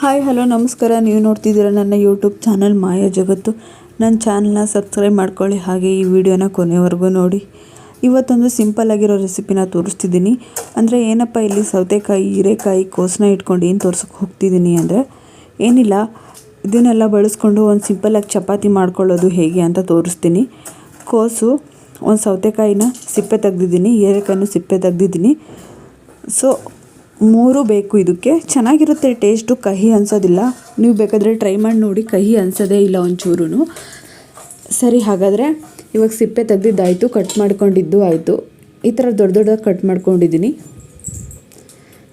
Hi hello ನಮಸ್ಕಾರ. ನೀವು ನೋಡ್ತಿದ್ದೀರಾ ನನ್ನ ಯೂಟ್ಯೂಬ್ ಚಾನಲ್ ಮಾಯಾ ಜಗತ್ತು. ನನ್ನ ಚಾನಲ್ನ ಸಬ್ಸ್ಕ್ರೈಬ್ ಮಾಡ್ಕೊಳ್ಳಿ, ಹಾಗೆ ಈ ವಿಡಿಯೋನ ಕೊನೆವರೆಗೂ ನೋಡಿ. ಇವತ್ತೊಂದು ಸಿಂಪಲ್ ಆಗಿರೋ ರೆಸಿಪಿನ ತೋರಿಸ್ತಿದ್ದೀನಿ. ಅಂದರೆ ಏನಪ್ಪ, ಇಲ್ಲಿ ಸೌತೆಕಾಯಿ, ಹೀರೆಕಾಯಿ, ಕೋಸನ್ನ ಇಟ್ಕೊಂಡು ಏನು ತೋರ್ಸೋಕ್ಕೆ ಹೋಗ್ತಿದ್ದೀನಿ ಅಂದರೆ ಏನಿಲ್ಲ, ಇದನ್ನೆಲ್ಲ ಬಳಸ್ಕೊಂಡು ಒಂದು ಸಿಂಪಲಾಗಿ ಚಪಾತಿ ಮಾಡ್ಕೊಳ್ಳೋದು ಹೇಗೆ ಅಂತ ತೋರಿಸ್ತೀನಿ. ಕೋಸು, ಒಂದು ಸೌತೆಕಾಯಿನ ಸಿಪ್ಪೆ ತೆಗ್ದಿದ್ದೀನಿ, ಹೀರೆಕಾಯಿನೂ ಸಿಪ್ಪೆ ತೆಗ್ದಿದ್ದೀನಿ. ಸೊ 3 ಬೇಕು. ಇದಕ್ಕೆ ಚೆನ್ನಾಗಿರುತ್ತೆ ಟೇಸ್ಟು, ಕಹಿ ಅನ್ಸೋದಿಲ್ಲ. ನೀವು ಬೇಕಾದರೆ ಟ್ರೈ ಮಾಡಿ ನೋಡಿ, ಕಹಿ ಅನ್ಸೋದೇ ಇಲ್ಲ ಒಂಚೂರು. ಸರಿ, ಹಾಗಾದರೆ ಇವಾಗ ಸಿಪ್ಪೆ ತೆಗ್ದಿದ್ದಾಯಿತು, ಕಟ್ ಮಾಡ್ಕೊಂಡಿದ್ದು ಆಯಿತು. ಈ ಥರ ದೊಡ್ಡ ದೊಡ್ಡದಾಗಿ ಕಟ್ ಮಾಡ್ಕೊಂಡಿದ್ದೀನಿ.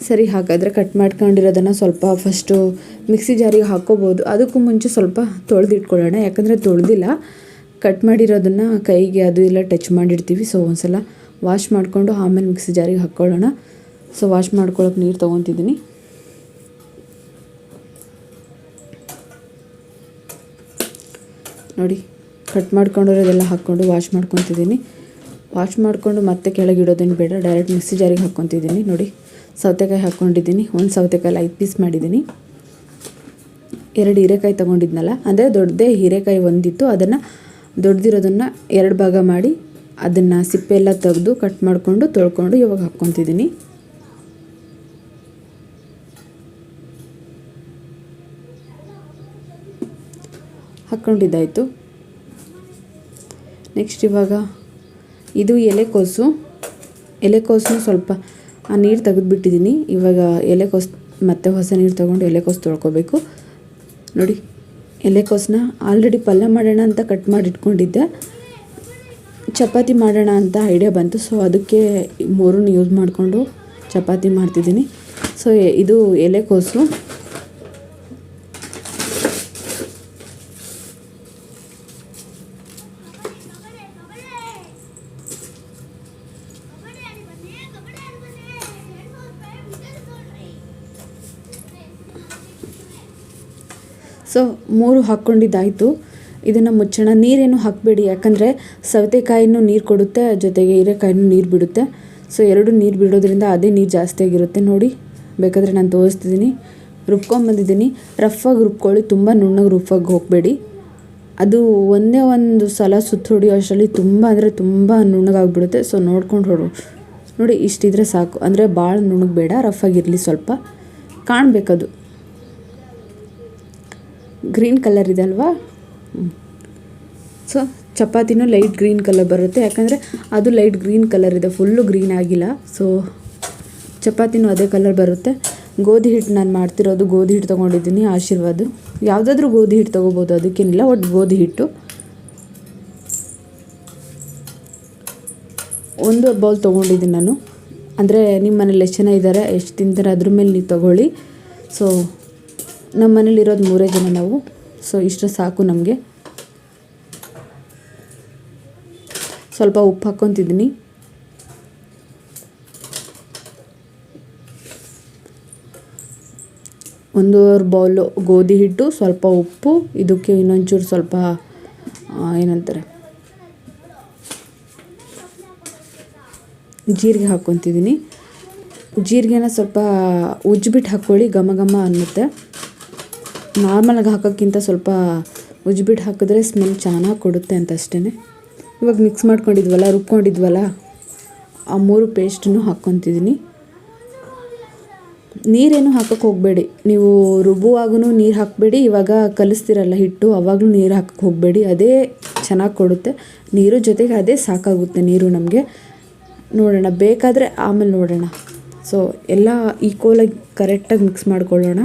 ಸರಿ, ಹಾಗಾದರೆ ಕಟ್ ಮಾಡ್ಕೊಂಡಿರೋದನ್ನು ಸ್ವಲ್ಪ ಫಸ್ಟು ಮಿಕ್ಸಿ ಜಾರಿಗೆ ಹಾಕ್ಕೋಬೋದು. ಅದಕ್ಕೂ ಮುಂಚೆ ಸ್ವಲ್ಪ ತೊಳೆದಿಟ್ಕೊಳ್ಳೋಣ, ಯಾಕಂದರೆ ತೊಳೆದಿಲ್ಲ. ಕಟ್ ಮಾಡಿರೋದನ್ನು ಕೈಗೆ ಅದು ಎಲ್ಲ ಟಚ್ ಮಾಡಿರ್ತೀವಿ. ಸೊ ಒಂದ್ಸಲ ವಾಶ್ ಮಾಡಿಕೊಂಡು ಆಮೇಲೆ ಮಿಕ್ಸಿ ಜಾರಿಗೆ ಹಾಕ್ಕೊಳ್ಳೋಣ. ಸೊ ವಾಶ್ ಮಾಡ್ಕೊಳ್ಳೋಕೆ ನೀರು ತೊಗೊತಿದ್ದೀನಿ. ನೋಡಿ, ಕಟ್ ಮಾಡ್ಕೊಂಡಿರೋದೆಲ್ಲ ಹಾಕ್ಕೊಂಡು ವಾಶ್ ಮಾಡ್ಕೊತಿದ್ದೀನಿ. ವಾಶ್ ಮಾಡಿಕೊಂಡು ಮತ್ತೆ ಕೆಳಗಿಡೋದೇನು ಬೇಡ, ಡೈರೆಕ್ಟ್ ಮಿಕ್ಸಿ ಜಾರಿಗೆ ಹಾಕ್ಕೊತಿದ್ದೀನಿ. ನೋಡಿ, ಸೌತೆಕಾಯಿ ಹಾಕ್ಕೊಂಡಿದ್ದೀನಿ. ಒಂದು ಸೌತೆಕಾಯಿ 5 ಪೀಸ್ ಮಾಡಿದ್ದೀನಿ. 2 ಹೀರೆಕಾಯಿ ತೊಗೊಂಡಿದ್ನಲ್ಲ, ಅಂದರೆ ದೊಡ್ಡದೇ ಹೀರೆಕಾಯಿ ಒಂದಿತ್ತು, ಅದನ್ನು ದೊಡ್ಡದಿರೋದನ್ನು 2 ಭಾಗ ಮಾಡಿ ಅದನ್ನು ಸಿಪ್ಪೆ ಎಲ್ಲ ತೆಗೆದು ಕಟ್ ಮಾಡಿಕೊಂಡು ತೊಳ್ಕೊಂಡು ಇವಾಗ ಹಾಕ್ಕೊತಿದ್ದೀನಿ. ಹಾಕ್ಕೊಂಡಿದ್ದಾಯಿತು. ನೆಕ್ಸ್ಟ್ ಇವಾಗ ಇದು ಎಲೆಕೋಸು ಸ್ವಲ್ಪ ಆ ನೀರು ತೆಗೆದುಬಿಟ್ಟಿದ್ದೀನಿ. ಇವಾಗ ಎಲೆಕೋಸು ಮತ್ತೆ ಹೊಸ ನೀರು ತೊಗೊಂಡು ಎಲೆಕೋಸು ತೊಳ್ಕೊಬೇಕು. ನೋಡಿ, ಎಲೆಕೋಸನ್ನ ಆಲ್ರೆಡಿ ಪಲ್ಯ ಮಾಡೋಣ ಅಂತ ಕಟ್ ಮಾಡಿ ಇಟ್ಕೊಂಡಿದ್ದೆ. ಚಪಾತಿ ಮಾಡೋಣ ಅಂತ ಐಡಿಯಾ ಬಂತು. ಸೊ ಅದಕ್ಕೆ 3 ಯೂಸ್ ಮಾಡಿಕೊಂಡು ಚಪಾತಿ ಮಾಡ್ತಿದ್ದೀನಿ. ಸೊ ಇದು ಎಲೆಕೋಸು. ಸೊ 3 ಹಾಕ್ಕೊಂಡಿದ್ದಾಯಿತು. ಇದನ್ನು ಮುಚ್ಚೋಣ. ನೀರೇನು ಹಾಕಬೇಡಿ, ಯಾಕಂದರೆ ಸೌತೆಕಾಯಿನೂ ನೀರು ಕೊಡುತ್ತೆ, ಜೊತೆಗೆ ಹೀರೆಕಾಯಿನೂ ನೀರು ಬಿಡುತ್ತೆ. ಸೊ 2 ನೀರು ಬಿಡೋದ್ರಿಂದ ಅದೇ ನೀರು ಜಾಸ್ತಿ ಆಗಿರುತ್ತೆ. ನೋಡಿ, ಬೇಕಾದರೆ ನಾನು ತೋರಿಸ್ತಿದ್ದೀನಿ. ರುಬ್ಕೊಂಬಂದಿದ್ದೀನಿ. ರಫಾಗಿ ರುಬ್ಕೊಳ್ಳಿ, ತುಂಬ ನುಣ್ಣಗೆ ರುಬ್ಬಾಗಿ ಹೋಗಬೇಡಿ. ಅದು ಒಂದೇ ಒಂದು ಸಲ ಸುತ್ತು ಹೊಡಿಯೋ ಅಷ್ಟರಲ್ಲಿ ತುಂಬ ಅಂದರೆ ತುಂಬ ನುಣ್ಣಗಾಗ್ಬಿಡುತ್ತೆ. ಸೊ ನೋಡ್ಕೊಂಡು ನೋಡಿ, ಇಷ್ಟಿದ್ರೆ ಸಾಕು. ಅಂದರೆ ಭಾಳ ನುಣ್ಣಗೆ ಬೇಡ, ರಫಾಗಿರಲಿ, ಸ್ವಲ್ಪ ಕಾಣಬೇಕದು. ಗ್ರೀನ್ ಕಲರ್ ಇದೆ ಅಲ್ವಾ. ಸೊ ಚಪಾತಿನೂ ಲೈಟ್ ಗ್ರೀನ್ ಕಲರ್ ಬರುತ್ತೆ, ಯಾಕಂದರೆ ಅದು ಲೈಟ್ ಗ್ರೀನ್ ಕಲರ್ ಇದೆ, ಫುಲ್ಲು ಗ್ರೀನ್ ಆಗಿಲ್ಲ. ಸೊ ಚಪಾತಿನೂ ಅದೇ ಕಲರ್ ಬರುತ್ತೆ. ಗೋಧಿ ಹಿಟ್ಟು ನಾನು ಮಾಡ್ತಿರೋದು ಗೋಧಿ ಹಿಟ್ಟು ತೊಗೊಂಡಿದ್ದೀನಿ, ಆಶೀರ್ವಾದ. ಯಾವುದಾದ್ರೂ ಗೋಧಿ ಹಿಟ್ಟು ತೊಗೋಬೋದು, ಅದಕ್ಕೇನಿಲ್ಲ, ಒಟ್ಟು ಗೋಧಿ ಹಿಟ್ಟು. 1 ಬೌಲ್ ತೊಗೊಂಡಿದ್ದೀನಿ ನಾನು. ಅಂದರೆ ನಿಮ್ಮ ಮನೇಲಿ ಎಷ್ಟು ಜನ ಇದ್ದಾರೆ, ಎಷ್ಟು ತಿಂತಾರೆ ಅದ್ರ ಮೇಲೆ ನೀವು ತೊಗೊಳ್ಳಿ. ಸೊ ನಮ್ಮ ಮನೇಲಿರೋದು 3 ಜನ ನಾವು. ಸೊ ಇಷ್ಟು ಸಾಕು ನಮಗೆ. ಸ್ವಲ್ಪ ಉಪ್ಪು ಹಾಕ್ಕೊತಿದ್ದೀನಿ. ಒಂದೂವರೆ ಬೌಲು ಗೋಧಿ ಹಿಟ್ಟು, ಸ್ವಲ್ಪ ಉಪ್ಪು, ಇದಕ್ಕೆ ಇನ್ನೊಂಚೂರು ಸ್ವಲ್ಪ ಏನಂತಾರೆ ಜೀರಿಗೆ ಹಾಕ್ಕೊತಿದ್ದೀನಿ. ಜೀರಿಗೆನ ಸ್ವಲ್ಪ ಉಜ್ಜಿಬಿಟ್ಟು ಹಾಕ್ಕೊಳ್ಳಿ, ಘಮ ಘಮ ಅನ್ನುತ್ತೆ. ನಾರ್ಮಲಾಗಿ ಹಾಕೋಕ್ಕಿಂತ ಸ್ವಲ್ಪ ಉಜ್ಜಿಬಿಟ್ಟು ಹಾಕಿದ್ರೆ ಸ್ಮೆಲ್ ಚೆನ್ನಾಗಿ ಕೊಡುತ್ತೆ ಅಂತ ಅಷ್ಟೇ. ಇವಾಗ ಮಿಕ್ಸ್ ಮಾಡ್ಕೊಂಡಿದ್ವಲ್ಲ, ರುಬ್ಕೊಂಡಿದ್ವಲ್ಲ, ಆ 3 ಪೇಸ್ಟನ್ನು ಹಾಕ್ಕೊತಿದ್ದೀನಿ. ನೀರೇನು ಹಾಕೋಕ್ಕೆ ಹೋಗಬೇಡಿ, ನೀವು ರುಬ್ಬುವಾಗೂ ನೀರು ಹಾಕಬೇಡಿ, ಇವಾಗ ಕಲಿಸ್ತಿರಲ್ಲ ಹಿಟ್ಟು ಅವಾಗಲೂ ನೀರು ಹಾಕೋಕ್ಕೆ ಹೋಗಬೇಡಿ. ಅದೇ ಚೆನ್ನಾಗಿ ಕೊಡುತ್ತೆ. ನೀರು ಜೊತೆಗೆ ಅದೇ ಸಾಕಾಗುತ್ತೆ ನೀರು ನಮಗೆ. ನೋಡೋಣ, ಬೇಕಾದರೆ ಆಮೇಲೆ ನೋಡೋಣ. ಸೊ ಎಲ್ಲ ಈಕ್ವಲಾಗಿ ಕರೆಕ್ಟಾಗಿ ಮಿಕ್ಸ್ ಮಾಡ್ಕೊಳ್ಳೋಣ.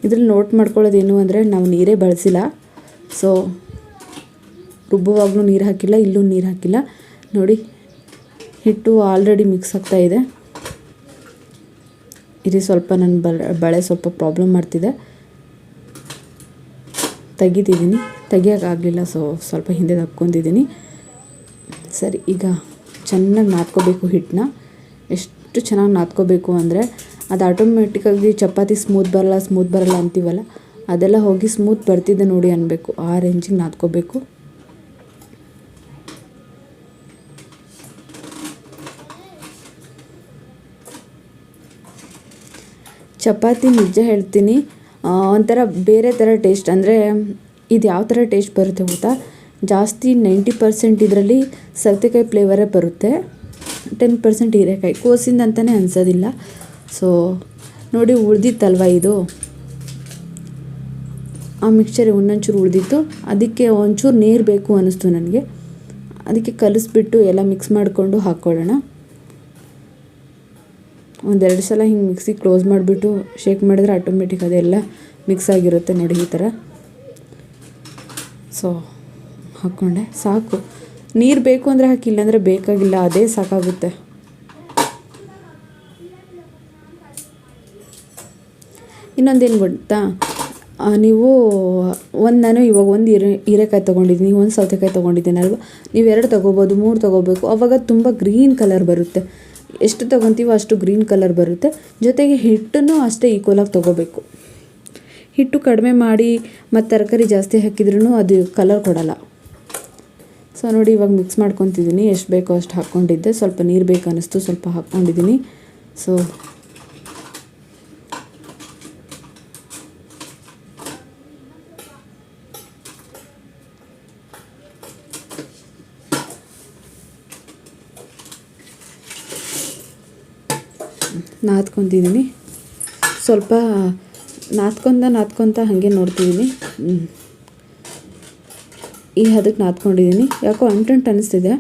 ಇದ್ರಲ್ಲಿ ನೋಟ್ ಮಾಡ್ಕೊಳ್ಳೋದೇನು ಅಂದರೆ, ನಾವು ನೀರೇ ಬಳಸಿಲ್ಲ. ಸೊ ರುಬ್ಬುವಾಗಲೂ ನೀರು ಹಾಕಿಲ್ಲ, ಇಲ್ಲೂ ನೀರು ಹಾಕಿಲ್ಲ. ನೋಡಿ, ಹಿಟ್ಟು ಆಲ್ರೆಡಿ ಮಿಕ್ಸ್ ಆಗ್ತಾಯಿದೆ. ಇದು ಸ್ವಲ್ಪ ನನ್ನ ಬಳೆ ಸ್ವಲ್ಪ ಪ್ರಾಬ್ಲಮ್ ಮಾಡ್ತಿದೆ, ತೆಗಿತಿದ್ದೀನಿ. ತೆಗಿಯೋಕ್ಕಾಗಲಿಲ್ಲ, ಸೊ ಸ್ವಲ್ಪ ಹಿಂದೆ ತಕ್ಕೊತಿದ್ದೀನಿ. ಸರಿ, ಈಗ ಚೆನ್ನಾಗಿ ನಾದ್ಕೋಬೇಕು ಹಿಟ್ಟನ್ನ. ಎಷ್ಟು ಚೆನ್ನಾಗಿ ನಾದ್ಕೋಬೇಕು ಅಂದರೆ ಅದು ಆಟೋಮೆಟಿಕ್ಕಾಗಿ ಚಪಾತಿ ಸ್ಮೂತ್ ಬರಲ್ಲ ಅಂತೀವಲ್ಲ, ಅದೆಲ್ಲ ಹೋಗಿ ಸ್ಮೂತ್ ಬರ್ತಿದೆ ನೋಡಿ ಅನ್ನಬೇಕು. ಆ ರೇಂಜಿಗೆ ನಾದ್ಕೋಬೇಕು. ಚಪಾತಿ ನಿಜ ಹೇಳ್ತೀನಿ ಒಂಥರ ಬೇರೆ ಥರ ಟೇಸ್ಟ್. ಅಂದರೆ ಇದು ಯಾವ ಥರ ಟೇಸ್ಟ್ ಬರುತ್ತೆ ಗೊತ್ತಾ, ಜಾಸ್ತಿ 90% ಇದರಲ್ಲಿ ಸೌತೆಕಾಯಿ ಫ್ಲೇವರೇ ಬರುತ್ತೆ, 10% ಹೀರೆಕಾಯಿ. ಕೋಸಿಂದ ಅಂತಲೇ ಅನಿಸೋದಿಲ್ಲ. ಸೊ ನೋಡಿ ಉಳ್ದಿತ್ತಲ್ವ ಇದು, ಆ ಮಿಕ್ಸ್ಚರ್ ಒಂದೊಂಚೂರು ಉಳಿದಿತ್ತು, ಅದಕ್ಕೆ ಒಂಚೂರು ನೀರು ಬೇಕು ಅನ್ನಿಸ್ತು ನನಗೆ. ಅದಕ್ಕೆ ಕಲಿಸ್ಬಿಟ್ಟು ಎಲ್ಲ ಮಿಕ್ಸ್ ಮಾಡಿಕೊಂಡು ಹಾಕ್ಕೊಳ್ಳೋಣ. ಒಂದೆರಡು ಸಲ ಹಿಂಗೆ ಮಿಕ್ಸಿ ಕ್ಲೋಸ್ ಮಾಡಿಬಿಟ್ಟು ಶೇಕ್ ಮಾಡಿದ್ರೆ ಆಟೋಮೆಟಿಕ್ ಅದೆಲ್ಲ ಮಿಕ್ಸ್ ಆಗಿರುತ್ತೆ ನೋಡಿ ಈ ಥರ. ಸೊ ಹಾಕ್ಕೊಂಡೆ, ಸಾಕು. ನೀರು ಬೇಕು ಅಂದರೆ ಹಾಕಿ, ಇಲ್ಲಾಂದರೆ ಬೇಕಾಗಿಲ್ಲ, ಅದೇ ಸಾಕಾಗುತ್ತೆ. ಇನ್ನೊಂದೇನು ಗೊತ್ತಾ, ನೀವು ನಾನು ಇವಾಗ ಒಂದು ಹೀರೆಕಾಯಿ ತೊಗೊಂಡಿದ್ದೀನಿ, ಒಂದು ಸೌತೆಕಾಯಿ ತೊಗೊಂಡಿದ್ದೀನಿ ಅಲ್ವಾ, ನೀವು 2 ತೊಗೋಬೋದು, 3 ತೊಗೋಬೇಕು. ಆವಾಗ ತುಂಬ ಗ್ರೀನ್ ಕಲರ್ ಬರುತ್ತೆ. ಎಷ್ಟು ತೊಗೊತೀವೋ ಅಷ್ಟು ಗ್ರೀನ್ ಕಲರ್ ಬರುತ್ತೆ. ಜೊತೆಗೆ ಹಿಟ್ಟನ್ನು ಅಷ್ಟೇ ಈಕ್ವಲಾಗಿ ತೊಗೋಬೇಕು. ಹಿಟ್ಟು ಕಡಿಮೆ ಮಾಡಿ ಮತ್ತು ತರಕಾರಿ ಜಾಸ್ತಿ ಹಾಕಿದ್ರೂ ಅದು ಕಲರ್ ಕೊಡೋಲ್ಲ. ಸೊ ನೋಡಿ ಇವಾಗ ಮಿಕ್ಸ್ ಮಾಡ್ಕೊತಿದ್ದೀನಿ. ಎಷ್ಟು ಬೇಕೋ ಅಷ್ಟು ಹಾಕ್ಕೊಂಡಿದ್ದೆ, ಸ್ವಲ್ಪ ನೀರು ಬೇಕು ಅನ್ನಿಸ್ತು, ಸ್ವಲ್ಪ ಹಾಕ್ಕೊಂಡಿದ್ದೀನಿ. ಸೊ ನಾದ್ಕೊತಿದ್ದೀನಿ. ಸ್ವಲ್ಪ ನಾದ್ಕೊತ ಹಾಗೆ ನೋಡ್ತಿದ್ದೀನಿ. ಈ ಹದಕ್ಕೆ ನಾದ್ಕೊಂಡಿದ್ದೀನಿ. ಯಾಕೋ ಅಂಟು ಅನ್ನಿಸ್ತಿದೆ,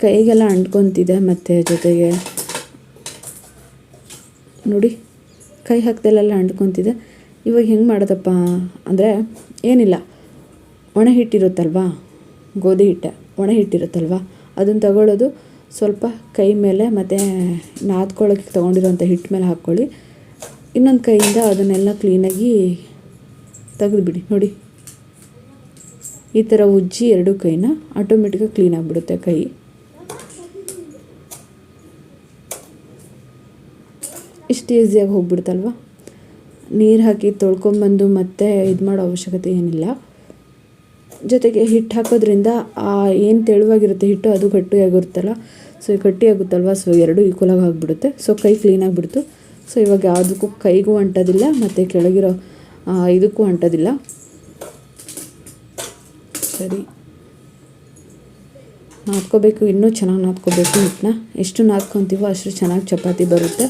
ಕೈಗೆಲ್ಲ ಅಂಟ್ಕೊತಿದೆ. ಮತ್ತು ಜೊತೆಗೆ ನೋಡಿ ಕೈ ಹಾಕ್ದಲ್ಲೆಲ್ಲ ಅಂಟ್ಕೊತಿದೆ. ಇವಾಗ ಹೆಂಗೆ ಮಾಡೋದಪ್ಪ ಅಂದರೆ ಏನಿಲ್ಲ, ಒಣ ಹಿಟ್ಟಿರುತ್ತಲ್ವ, ಗೋಧಿ ಹಿಟ್ಟೆ ಒಣ ಹಿಟ್ಟಿರುತ್ತಲ್ವ, ಅದನ್ನು ತಗೊಳ್ಳೋದು, ಸ್ವಲ್ಪ ಕೈ ಮೇಲೆ ಮತ್ತು ನಾದ್ಕೊಳ್ಳೋಕ್ಕೆ ತೊಗೊಂಡಿರೋಂಥ ಹಿಟ್ಟು ಮೇಲೆ ಹಾಕ್ಕೊಳ್ಳಿ. ಇನ್ನೊಂದು ಕೈಯಿಂದ ಅದನ್ನೆಲ್ಲ ಕ್ಲೀನಾಗಿ ತೆಗೆದುಬಿಡಿ. ನೋಡಿ ಈ ಥರ ಉಜ್ಜಿ 2 ಕೈನ ಆಟೋಮೆಟಿಕಾಗಿ ಕ್ಲೀನ್ ಆಗಿಬಿಡುತ್ತೆ ಕೈ. ಇಷ್ಟು ಈಸಿಯಾಗಿ ಹೋಗ್ಬಿಡ್ತಲ್ವ. ನೀರು ಹಾಕಿ ತೊಳ್ಕೊಂಬಂದು ಮತ್ತೆ ಇದು ಮಾಡೋ ಅವಶ್ಯಕತೆ ಏನಿಲ್ಲ. ಜೊತೆಗೆ ಹಿಟ್ಟು ಹಾಕೋದ್ರಿಂದ ಏನು ತೆಳುವಾಗಿರುತ್ತೆ ಹಿಟ್ಟು, ಅದು ಗಟ್ಟಿಯಾಗಿರುತ್ತಲ್ಲ, ಸೊ ಗಟ್ಟಿಯಾಗುತ್ತಲ್ವ, ಸೊ 2 ಈಕ್ವಲಾಗಿ ಆಗಿಬಿಡುತ್ತೆ. ಸೊ ಕೈ ಕ್ಲೀನಾಗಿಬಿಡ್ತು. ಸೊ ಇವಾಗ ಯಾವುದಕ್ಕೂ ಕೈಗೂ ಅಂಟೋದಿಲ್ಲ ಮತ್ತು ಕೆಳಗಿರೋ ಇದಕ್ಕೂ ಅಂಟೋದಿಲ್ಲ. ಸರಿ, ನಾದ್ಕೋಬೇಕು, ಇನ್ನೂ ಚೆನ್ನಾಗಿ ನಾದ್ಕೋಬೇಕು ಹಿಟ್ಟನ್ನ. ಎಷ್ಟು ನಾದ್ಕೊತೀವೋ ಅಷ್ಟು ಚೆನ್ನಾಗಿ ಚಪಾತಿ ಬರುತ್ತೆ.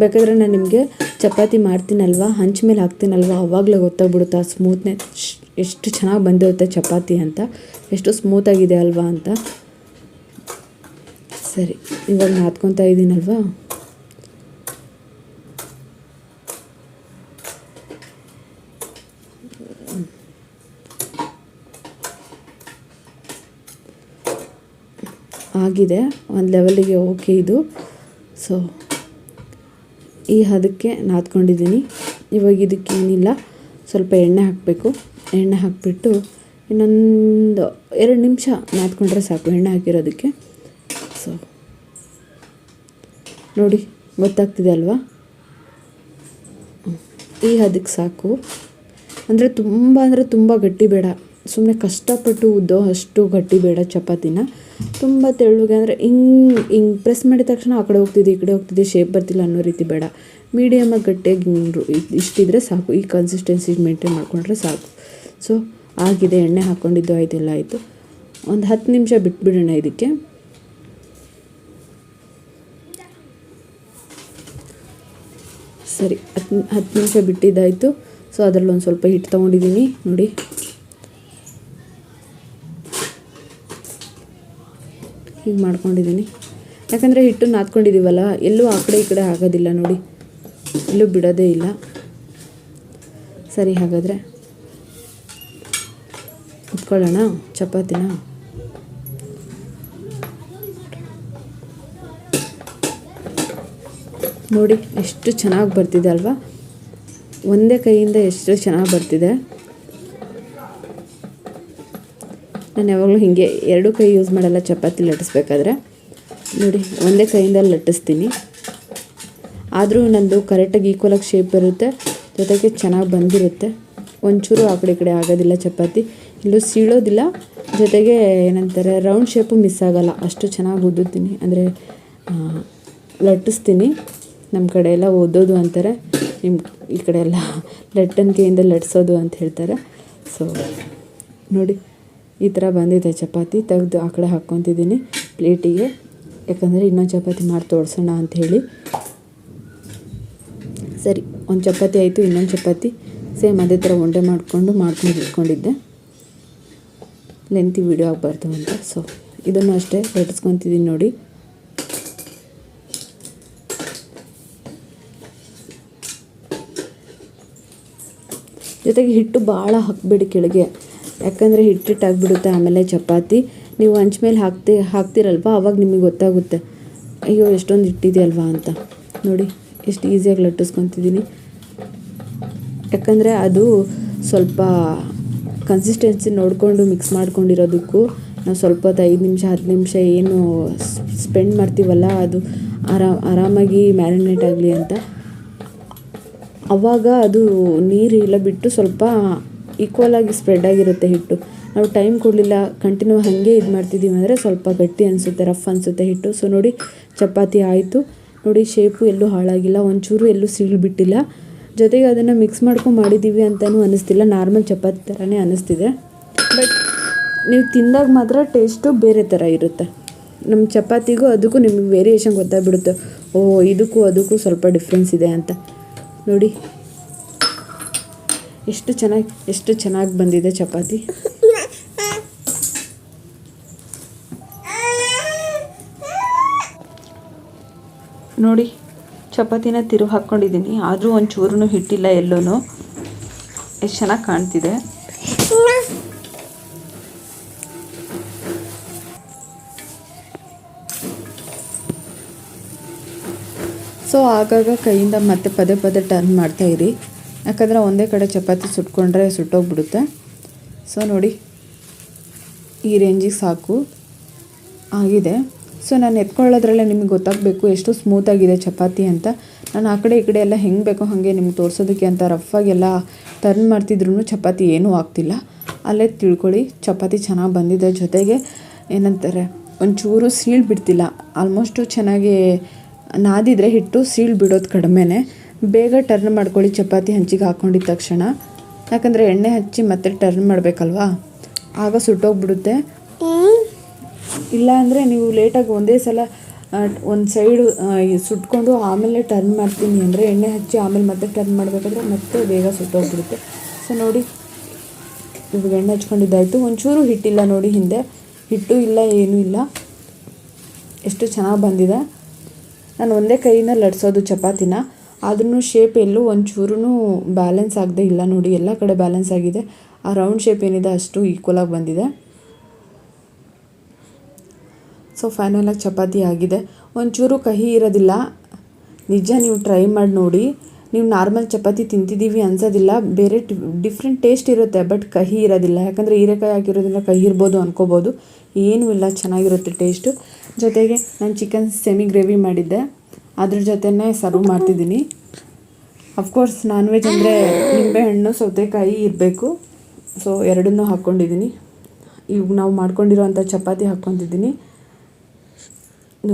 ಬೇಕಾದರೆ ನಾನು ನಿಮಗೆ ಚಪಾತಿ ಮಾಡ್ತೀನಲ್ವ, ಹಂಚ ಮೇಲೆ ಹಾಕ್ತೀನಲ್ವ, ಆವಾಗಲೇ ಗೊತ್ತಾಗ್ಬಿಡುತ್ತೆ ಆ ಸ್ಮೂತ್ನೆಸ್ ಎಷ್ಟು ಚೆನ್ನಾಗಿ ಬಂದಿರುತ್ತೆ ಚಪಾತಿ ಅಂತ, ಎಷ್ಟು ಸ್ಮೂತಾಗಿದೆ ಅಲ್ವಾ ಅಂತ. ಸರಿ, ಇವಾಗ ನಾದ್ಕೊತಾ ಇದ್ದೀನಲ್ವ, ಆಗಿದೆ ಒಂದು ಲೆವೆಲಿಗೆ, ಓಕೆ ಇದು. ಸೊ ಈ ಹದಕ್ಕೆ ನಾದ್ಕೊಂಡಿದ್ದೀನಿ. ಇವಾಗ ಇದಕ್ಕೆ ಏನಿಲ್ಲ, ಸ್ವಲ್ಪ ಎಣ್ಣೆ ಹಾಕಬೇಕು. ಎಣ್ಣೆ ಹಾಕಿಬಿಟ್ಟು ಇನ್ನೊಂದು 2 ನಿಮಿಷ ನಾದ್ಕೊಂಡ್ರೆ ಸಾಕು ಎಣ್ಣೆ ಹಾಕಿರೋದಕ್ಕೆ. ಸೊ ನೋಡಿ ಗೊತ್ತಾಗ್ತಿದೆ ಅಲ್ವಾ, ಈ ಹದಕ್ಕೆ ಸಾಕು. ಅಂದರೆ ತುಂಬ ಗಟ್ಟಿ ಬೇಡ, ಸುಮ್ಮನೆ ಕಷ್ಟಪಟ್ಟು ಉದ್ದೋ ಅಷ್ಟು ಗಟ್ಟಿ ಬೇಡ ಚಪಾತಿನ. ತುಂಬ ತೆಳುಗೆ ಅಂದರೆ ಹಿಂಗೆ ಪ್ರೆಸ್ ಮಾಡಿದ ತಕ್ಷಣ ಆ ಕಡೆ ಹೋಗ್ತಿದೆ, ಈ ಕಡೆ ಹೋಗ್ತಿದೆ, ಶೇಪ್ ಬರ್ತಿಲ್ಲ ಅನ್ನೋ ರೀತಿ ಬೇಡ. ಮೀಡಿಯಮಾಗಿ ಗಟ್ಟಿಯಾಗಿ ಇಷ್ಟಿದ್ರೆ ಸಾಕು. ಈ ಕನ್ಸಿಸ್ಟೆನ್ಸಿ ಮೇಂಟೈನ್ ಮಾಡಿಕೊಂಡ್ರೆ ಸಾಕು. ಸೊ ಆಗಿದೆ, ಎಣ್ಣೆ ಹಾಕ್ಕೊಂಡಿದ್ದು ಆಯಿತು, ಎಲ್ಲ ಆಯಿತು. ಒಂದು 10 ನಿಮಿಷ ಬಿಟ್ಬಿಡೋಣ ಇದಕ್ಕೆ. ಸರಿ, 10 ನಿಮಿಷ ಬಿಟ್ಟಿದ್ದಾಯಿತು. ಸೊ ಅದರಲ್ಲಿ ಒಂದು ಸ್ವಲ್ಪ ಹಿಟ್ಟು ತೊಗೊಂಡಿದ್ದೀನಿ ನೋಡಿ. ಹೀಗೆ ಮಾಡ್ಕೊಂಡಿದ್ದೀನಿ. ಯಾಕಂದರೆ ಹಿಟ್ಟು ನಾದ್ಕೊಂಡಿದ್ದೀವಲ್ಲ, ಎಲ್ಲೂ ಆ ಕಡೆ ಈ ಕಡೆ ಆಗೋದಿಲ್ಲ ನೋಡಿ, ಎಲ್ಲೂ ಬಿಡೋದೇ ಇಲ್ಲ. ಸರಿ, ಹಾಗಾದರೆ ಇಟ್ಕೊಳ್ಳೋಣ ಚಪಾತಿನ. ನೋಡಿ ಎಷ್ಟು ಚೆನ್ನಾಗಿ ಬರ್ತಿದೆ ಅಲ್ವಾ, ಒಂದೇ ಕೈಯಿಂದ ಎಷ್ಟು ಚೆನ್ನಾಗಿ ಬರ್ತಿದೆ. ನಾನು ಯಾವಾಗಲೂ ಹೀಗೆ 2 ಕೈ ಯೂಸ್ ಮಾಡಲ್ಲ ಚಪಾತಿ ಲಟ್ಟಿಸ್ಬೇಕಾದ್ರೆ. ನೋಡಿ ಒಂದೇ ಕೈಯಿಂದ ಲಟ್ಟಿಸ್ತೀನಿ, ಆದರೂ ನಂದು ಕರೆಕ್ಟಾಗಿ ಈಕ್ವಲಾಗಿ ಶೇಪ್ ಬರುತ್ತೆ, ಜೊತೆಗೆ ಚೆನ್ನಾಗಿ ಬಂದಿರುತ್ತೆ. ಒಂಚೂರು ಆ ಕಡೆ ಈ ಕಡೆ ಆಗೋದಿಲ್ಲ ಚಪಾತಿ, ಇಲ್ಲೂ ಸೀಳೋದಿಲ್ಲ. ಜೊತೆಗೆ ಏನಂತಾರೆ, ರೌಂಡ್ ಶೇಪು ಮಿಸ್ ಆಗೋಲ್ಲ, ಅಷ್ಟು ಚೆನ್ನಾಗಿ ಉದ್ದುತ್ತೀನಿ, ಅಂದರೆ ಲಟ್ಟಿಸ್ತೀನಿ. ನಮ್ಮ ಕಡೆ ಎಲ್ಲ ಓದೋದು ಅಂತಾರೆ, ನಿಮ್ಮ ಈ ಕಡೆ ಎಲ್ಲ ಲಟ್ಟಣಿಕೆಯಿಂದ ಲಟ್ಸೋದು ಅಂತ ಹೇಳ್ತಾರೆ. ಸೊ ನೋಡಿ ಈ ಥರ ಬಂದಿದೆ ಚಪಾತಿ. ತೆಗೆದು ಆ ಕಡೆ ಹಾಕ್ಕೊತಿದ್ದೀನಿ ಪ್ಲೇಟಿಗೆ, ಯಾಕಂದರೆ ಇನ್ನೊಂದು ಚಪಾತಿ ಮಾಡಿ ತೋರಿಸೋಣ ಅಂಥೇಳಿ. ಸರಿ, ಒಂದು ಚಪಾತಿ ಆಯಿತು. ಇನ್ನೊಂದು ಚಪಾತಿ ಸೇಮ್ ಅದೇ ಥರ ಉಂಡೆ ಮಾಡ್ಕೊಂಡು ಇಟ್ಕೊಂಡಿದ್ದೆ, ಲೆಂತಿ ವೀಡಿಯೋ ಆಗಬಾರ್ದು ಅಂತ. ಸೊ ಇದನ್ನು ಅಷ್ಟೇ ಲಟ್ಟಿಸ್ಕೊತಿದ್ದೀನಿ ನೋಡಿ. ಜೊತೆಗೆ ಹಿಟ್ಟು ಭಾಳ ಹಾಕಬೇಡಿ ಕೆಳಗೆ, ಯಾಕಂದರೆ ಹಿಟ್ಟಿಟ್ಟಾಗಿಬಿಡುತ್ತೆ. ಆಮೇಲೆ ಚಪಾತಿ ನೀವು ಹಂಚ ಮೇಲೆ ಹಾಕ್ತಿರಲ್ವ, ಆವಾಗ ನಿಮಗೆ ಗೊತ್ತಾಗುತ್ತೆ ಅಯ್ಯೋ ಎಷ್ಟೊಂದು ಹಿಟ್ಟಿದೆಯಲ್ವಾ ಅಂತ. ನೋಡಿ ಎಷ್ಟು ಈಸಿಯಾಗಿ ಲಟ್ಟಿಸ್ಕೊತಿದ್ದೀನಿ. ಯಾಕಂದರೆ ಅದು ಸ್ವಲ್ಪ ಕನ್ಸಿಸ್ಟೆನ್ಸಿ ನೋಡಿಕೊಂಡು ಮಿಕ್ಸ್ ಮಾಡ್ಕೊಂಡಿರೋದಕ್ಕೂ ನಾವು ಸ್ವಲ್ಪ ಹೊತ್ತು 5 ನಿಮಿಷ 10 ನಿಮಿಷ ಏನು ಸ್ಪೆಂಡ್ ಮಾಡ್ತೀವಲ್ಲ, ಅದು ಆರಾಮಾಗಿ ಮ್ಯಾರಿನೇಟ್ ಆಗಲಿ ಅಂತ. ಆವಾಗ ಅದು ನೀರೆಲ್ಲ ಬಿಟ್ಟು ಸ್ವಲ್ಪ ಈಕ್ವಲಾಗಿ ಸ್ಪ್ರೆಡ್ ಆಗಿರುತ್ತೆ ಹಿಟ್ಟು. ನಾವು ಟೈಮ್ ಕೊಡಲಿಲ್ಲ, ಕಂಟಿನ್ಯೂ ಹಾಗೆ ಇದು ಮಾಡ್ತಿದ್ದೀವಿ ಅಂದರೆ ಸ್ವಲ್ಪ ಗಟ್ಟಿ ಅನಿಸುತ್ತೆ, ರಫ್ ಅನಿಸುತ್ತೆ ಹಿಟ್ಟು. ಸೊ ನೋಡಿ ಚಪಾತಿ ಆಯಿತು ನೋಡಿ, ಶೇಪು ಎಲ್ಲೂ ಹಾಳಾಗಿಲ್ಲ, ಒಂಚೂರು ಎಲ್ಲೂ ಸೀಳು ಬಿಟ್ಟಿಲ್ಲ. ಜೊತೆಗೆ ಅದನ್ನು ಮಿಕ್ಸ್ ಮಾಡ್ಕೊಂಡು ಮಾಡಿದ್ದೀವಿ ಅಂತಲೂ ಅನ್ನಿಸ್ತಿಲ್ಲ, ನಾರ್ಮಲ್ ಚಪಾತಿ ಥರನೇ ಅನ್ನಿಸ್ತಿದೆ. ಬಟ್ ನೀವು ತಿಂದಾಗ ಮಾತ್ರ ಟೇಸ್ಟು ಬೇರೆ ಥರ ಇರುತ್ತೆ. ನಮ್ಮ ಚಪಾತಿಗೂ ಅದಕ್ಕೂ ನಿಮಗೆ ವೇರಿಯೇಷನ್ ಗೊತ್ತಾಗ್ಬಿಡುತ್ತೆ, ಓ ಇದಕ್ಕೂ ಅದಕ್ಕೂ ಸ್ವಲ್ಪ ಡಿಫ್ರೆನ್ಸ್ ಇದೆ ಅಂತ. ನೋಡಿ ಎಷ್ಟು ಚೆನ್ನಾಗಿ ಬಂದಿದೆ ಚಪಾತಿ. ನೋಡಿ ಚಪಾತಿನ ತಿರುವು ಹಾಕ್ಕೊಂಡಿದ್ದೀನಿ, ಆದರೂ ಒಂಚೂರು ಹಿಟ್ಟಿಲ್ಲ ಎಲ್ಲೂ. ಎಷ್ಟು ಚೆನ್ನಾಗಿ ಕಾಣ್ತಿದೆ. ಸೊ ಆಗಾಗ ಕೈಯಿಂದ ಮತ್ತೆ ಪದೇ ಟರ್ನ್ ಮಾಡ್ತಾಯಿರಿ, ಯಾಕಂದರೆ ಒಂದೇ ಕಡೆ ಚಪಾತಿ ಸುಟ್ಕೊಂಡ್ರೆ ಸುಟ್ಟೋಗ್ಬಿಡುತ್ತೆ. ಸೊ ನೋಡಿ ಈ ರೇಂಜಿಗೆ ಸಾಕು ಆಗಿದೆ. ಸೊ ನಾನು ಎತ್ಕೊಳ್ಳೋದ್ರಲ್ಲೇ ನಿಮಗೆ ಗೊತ್ತಾಗಬೇಕು ಎಷ್ಟು ಸ್ಮೂತಾಗಿದೆ ಚಪಾತಿ ಅಂತ. ನಾನು ಆ ಕಡೆ ಈ ಕಡೆ ಎಲ್ಲ ಹೆಂಗೆ ಬೇಕೋ ಹಾಗೆ ನಿಮ್ಗೆ ತೋರಿಸೋದಕ್ಕೆ ಅಂತ ರಫಾಗೆಲ್ಲ ಟರ್ನ್ ಮಾಡ್ತಿದ್ರು ಚಪಾತಿ ಏನೂ ಆಗ್ತಿಲ್ಲ. ಅಲ್ಲೇ ತಿಳ್ಕೊಳ್ಳಿ ಚಪಾತಿ ಚೆನ್ನಾಗಿ ಬಂದಿದೆ. ಜೊತೆಗೆ ಏನಂತಾರೆ ಒಂಚೂರು ಸೀಳು ಬಿಡ್ತಿಲ್ಲ. ಆಲ್ಮೋಸ್ಟು ಚೆನ್ನಾಗಿ ನಾದಿದ್ರೆ ಹಿಟ್ಟು ಸೀಳು ಬಿಡೋದು ಕಡಿಮೆನೇ. ಬೇಗ ಟರ್ನ್ ಮಾಡ್ಕೊಳ್ಳಿ ಚಪಾತಿ ಹಂಚಿಗೆ ಹಾಕ್ಕೊಂಡಿದ್ದ ತಕ್ಷಣ, ಯಾಕಂದರೆ ಎಣ್ಣೆ ಹಚ್ಚಿ ಮತ್ತೆ ಟರ್ನ್ ಮಾಡಬೇಕಲ್ವಾ, ಆಗ ಸುಟ್ಟೋಗ್ಬಿಡುತ್ತೆ. ಇಲ್ಲ ಅಂದರೆ ನೀವು ಲೇಟಾಗಿ ಒಂದೇ ಸಲ ಒಂದು ಸೈಡು ಸುಟ್ಕೊಂಡು ಆಮೇಲೆ ಟರ್ನ್ ಮಾಡ್ತೀನಿ ಅಂದರೆ ಎಣ್ಣೆ ಹಚ್ಚಿ ಆಮೇಲೆ ಮತ್ತೆ ಟರ್ನ್ ಮಾಡಬೇಕಾದ್ರೆ ಮತ್ತೆ ಬೇಗ ಸುಟ್ಟೋಗ್ಬಿಡುತ್ತೆ. ಸೊ ನೋಡಿ ಇವಾಗ ಎಣ್ಣೆ ಹಚ್ಕೊಂಡಿದ್ದಾಯಿತು. ಒಂಚೂರು ಹಿಟ್ಟಿಲ್ಲ ನೋಡಿ, ಹಿಂದೆ ಹಿಟ್ಟು ಇಲ್ಲ ಏನೂ ಇಲ್ಲ, ಎಷ್ಟು ಚೆನ್ನಾಗಿ ಬಂದಿದೆ. ನಾನು ಒಂದೇ ಕೈಯಿಂದ ಲಟ್ಸೋದು ಚಪಾತಿನ, ಆದ್ರೂ ಶೇಪ್ ಎಲ್ಲೂ ಒಂಚೂರು ಬ್ಯಾಲೆನ್ಸ್ ಆಗದೆ ಇಲ್ಲ ನೋಡಿ, ಎಲ್ಲ ಕಡೆ ಬ್ಯಾಲೆನ್ಸ್ ಆಗಿದೆ. ಆ ರೌಂಡ್ ಶೇಪ್ ಏನಿದೆ ಅಷ್ಟು ಈಕ್ವಲಾಗಿ ಬಂದಿದೆ. ಸೊ ಫೈನಲಾಗಿ ಚಪಾತಿ ಆಗಿದೆ. ಒಂಚೂರು ಕಹಿ ಇರೋದಿಲ್ಲ, ನಿಜ ನೀವು ಟ್ರೈ ಮಾಡಿ ನೋಡಿ. ನೀವು ನಾರ್ಮಲ್ ಚಪಾತಿ ತಿಂತಿದ್ದೀವಿ ಅನ್ಸೋದಿಲ್ಲ, ಬೇರೆ ಡಿಫ್ರೆಂಟ್ ಟೇಸ್ಟ್ ಇರುತ್ತೆ, ಬಟ್ ಕಹಿ ಇರೋದಿಲ್ಲ. ಯಾಕಂದರೆ ಹೀರೆಕಾಯಿ ಹಾಕಿರೋದ್ರಿಂದ ಕಹಿ ಇರ್ಬೋದು ಅನ್ಕೋಬೋದು, ಏನೂ ಇಲ್ಲ, ಚೆನ್ನಾಗಿರುತ್ತೆ ಟೇಸ್ಟು. ಜೊತೆಗೆ ನಾನು ಚಿಕನ್ ಸೆಮಿ ಗ್ರೇವಿ ಮಾಡಿದ್ದೆ, ಅದ್ರ ಜೊತೆನೇ ಸರ್ವ್ ಮಾಡ್ತಿದ್ದೀನಿ. ಅಫ್ಕೋರ್ಸ್ ನಾನ್ ವೆಜ್ ಅಂದರೆ ನಿಂಬೆಹಣ್ಣು ಸೌತೆಕಾಯಿ ಇರಬೇಕು. ಸೊ ಎರಡನ್ನೂ ಹಾಕ್ಕೊಂಡಿದ್ದೀನಿ. ಈಗ ನಾವು ಮಾಡ್ಕೊಂಡಿರೋವಂಥ ಚಪಾತಿ ಹಾಕ್ಕೊತಿದ್ದೀನಿ.